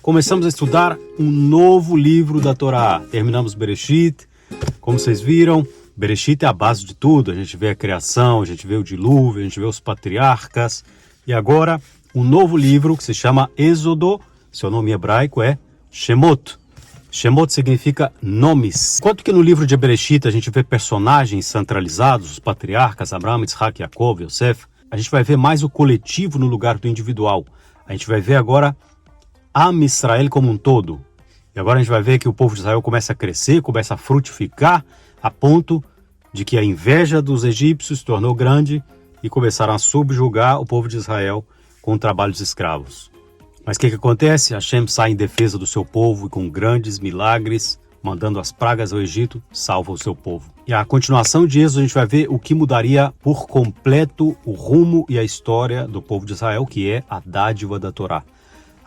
começamos a estudar um novo livro da Torá. Terminamos Bereshit, como vocês viram, Bereshit é a base de tudo. A gente vê a criação, a gente vê o dilúvio, a gente vê os patriarcas. E agora, um novo livro que se chama Êxodo, seu nome hebraico é Shemot. Shemot significa nomes. Enquanto que no livro de Bereshit a gente vê personagens centralizados, os patriarcas, Abraão, Isaac, Jacob, Yosef, a gente vai ver mais o coletivo no lugar do individual. A gente vai ver agora Am Israel como um todo. E agora a gente vai ver que o povo de Israel começa a crescer, começa a frutificar, a ponto de que a inveja dos egípcios se tornou grande e começaram a subjugar o povo de Israel com trabalhos escravos. Mas o que acontece? Hashem sai em defesa do seu povo e com grandes milagres, mandando as pragas ao Egito, salva o seu povo. E a continuação de Êxodo a gente vai ver o que mudaria por completo o rumo e a história do povo de Israel, que é a dádiva da Torá.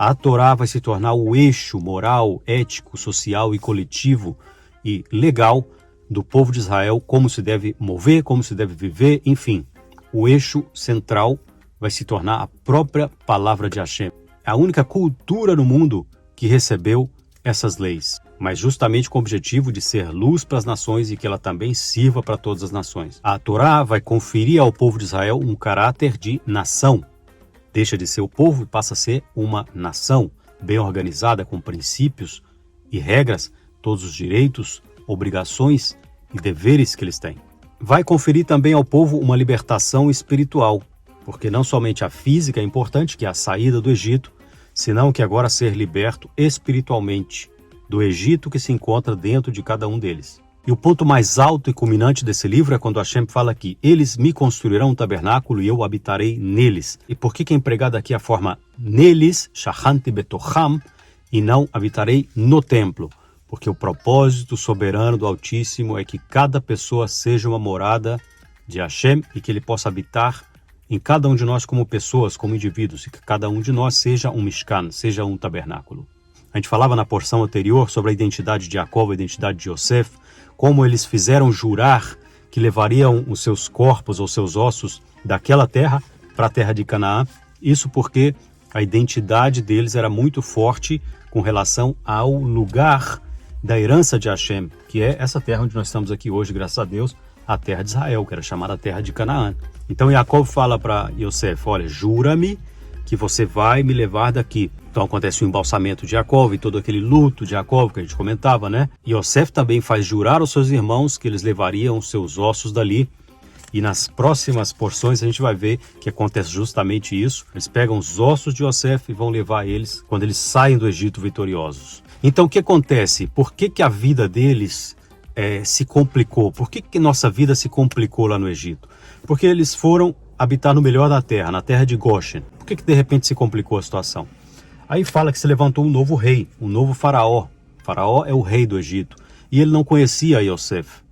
A Torá vai se tornar o eixo moral, ético, social e coletivo e legal do povo de Israel, como se deve mover, como se deve viver, enfim. O eixo central vai se tornar a própria palavra de Hashem. É a única cultura no mundo que recebeu essas leis, mas justamente com o objetivo de ser luz para as nações e que ela também sirva para todas as nações. A Torá vai conferir ao povo de Israel um caráter de nação. Deixa de ser o povo e passa a ser uma nação bem organizada, com princípios e regras, todos os direitos, obrigações e deveres que eles têm. Vai conferir também ao povo uma libertação espiritual, porque não somente a física é importante, que é a saída do Egito, senão que agora ser liberto espiritualmente do Egito que se encontra dentro de cada um deles. E o ponto mais alto e culminante desse livro é quando Hashem fala que eles me construirão um tabernáculo e eu habitarei neles. E por que é empregada aqui a forma neles, shachanti betocham, e não habitarei no templo? Porque o propósito soberano do Altíssimo é que cada pessoa seja uma morada de Hashem e que ele possa habitar em cada um de nós como pessoas, como indivíduos, e que cada um de nós seja um mishkan, seja um tabernáculo. A gente falava na porção anterior sobre a identidade de Jacob, a identidade de Yosef, como eles fizeram jurar que levariam os seus corpos ou seus ossos daquela terra para a terra de Canaã. Isso porque a identidade deles era muito forte com relação ao lugar da herança de Hashem, que é essa terra onde nós estamos aqui hoje, graças a Deus, a terra de Israel, que era chamada terra de Canaã. Então Jacob fala para Yosef, olha, jura-me que você vai me levar daqui. Então acontece o embalsamento de Jacob e todo aquele luto de Jacob que a gente comentava, né? E Yosef também faz jurar aos seus irmãos que eles levariam os seus ossos dali. E nas próximas porções a gente vai ver que acontece justamente isso. Eles pegam os ossos de Yosef e vão levar eles quando eles saem do Egito vitoriosos. Então o que acontece? Por que a vida deles se complicou? Por que nossa vida se complicou lá no Egito? Porque eles foram habitar no melhor da terra, na terra de Goshen. Por que de repente se complicou a situação? Aí fala que se levantou um novo rei, um novo faraó. O faraó é o rei do Egito. E ele não conhecia Yosef.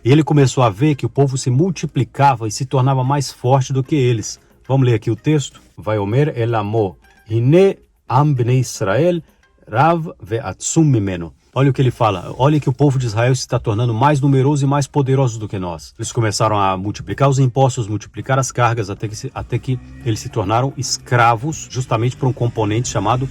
E ele começou a ver que o povo se multiplicava e se tornava mais forte do que eles. Vamos ler aqui o texto? Vaiomer el amo, hine am bnei Israel, rav ve'atzum mimeno. Olha o que ele fala, olha que o povo de Israel se está tornando mais numeroso e mais poderoso do que nós. Eles começaram a multiplicar os impostos, multiplicar as cargas, até que eles se tornaram escravos, justamente por um componente chamado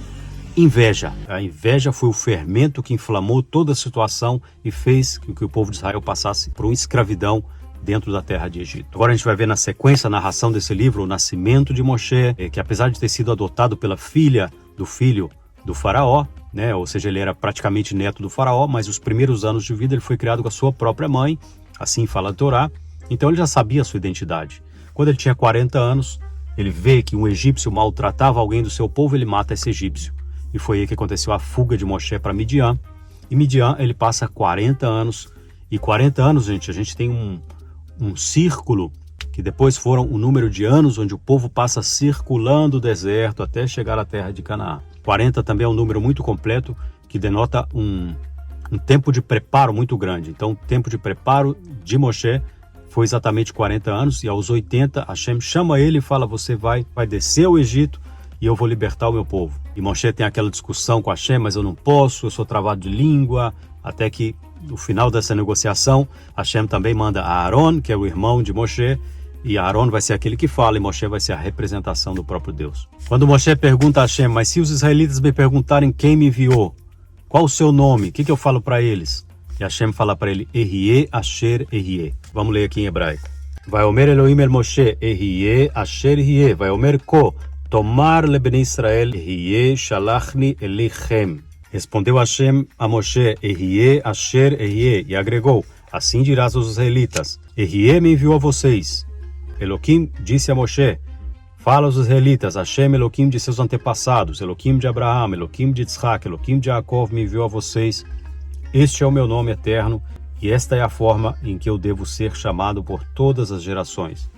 inveja. A inveja foi o fermento que inflamou toda a situação e fez com que o povo de Israel passasse por uma escravidão dentro da terra de Egito. Agora a gente vai ver na sequência a narração desse livro, o nascimento de Moshe, que apesar de ter sido adotado pela filha do filho do faraó, né? Ou seja, ele era praticamente neto do faraó, mas os primeiros anos de vida ele foi criado com a sua própria mãe, assim fala a Torá, então ele já sabia a sua identidade. Quando ele tinha 40 anos, ele vê que um egípcio maltratava alguém do seu povo, ele mata esse egípcio. E foi aí que aconteceu a fuga de Moshe para Midian. E Midian, ele passa 40 anos, e 40 anos, gente, a gente tem um círculo, que depois foram o número de anos onde o povo passa circulando o deserto até chegar à terra de Canaã. 40 também é um número muito completo, que denota um tempo de preparo muito grande. Então, o tempo de preparo de Moshe foi exatamente 40 anos, e aos 80, Hashem chama ele e fala, você vai descer ao Egito e eu vou libertar o meu povo. E Moshe tem aquela discussão com Hashem, mas eu não posso, eu sou travado de língua, até que no final dessa negociação, Hashem também manda a Aaron, que é o irmão de Moshe, E Aaron vai ser aquele que fala e Moshe vai ser a representação do próprio Deus. Quando Moshe pergunta a Hashem, mas se os israelitas me perguntarem quem me enviou, qual o seu nome, o que eu falo para eles? E Hashem fala para ele, Ehyeh Asher Ehyeh. Vamos ler aqui em hebraico. Vayomer Elohim el Moshe, Ehyeh Asher Ehyeh. Vayomer Ko, Tomar le Bnei Israel, Ehyeh Shalachni Elichem. Respondeu Hashem a Moshe, Ehyeh Asher Ehyeh. E agregou, assim dirás aos israelitas, Ehyeh me enviou a vocês. Elohim disse a Moshe, fala aos israelitas, Hashem, Elohim de seus antepassados, Elohim de Abraão, Elohim de Yitzhak, Elohim de Jacob me enviou a vocês. Este é o meu nome eterno e esta é a forma em que eu devo ser chamado por todas as gerações.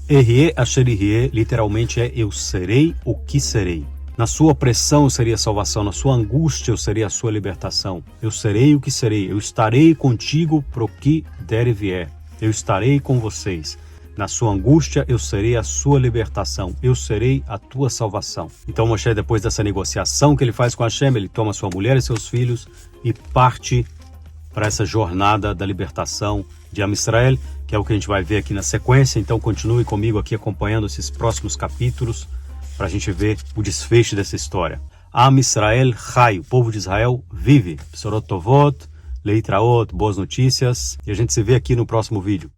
Ehyeh Asher Ehyeh literalmente é eu serei o que serei. Na sua opressão eu seria a salvação, na sua angústia eu seria a sua libertação. Eu serei o que serei, eu estarei contigo pro que der e vier. Eu estarei com vocês. Na sua angústia, eu serei a sua libertação. Eu serei a tua salvação. Então Moshe, depois dessa negociação que ele faz com Hashem, ele toma sua mulher e seus filhos e parte para essa jornada da libertação de Am Israel, que é o que a gente vai ver aqui na sequência. Então continue comigo aqui acompanhando esses próximos capítulos para a gente ver o desfecho dessa história. Am Israel Chai, o povo de Israel vive. Besorot Tovot, Leitraot, boas notícias. E a gente se vê aqui no próximo vídeo.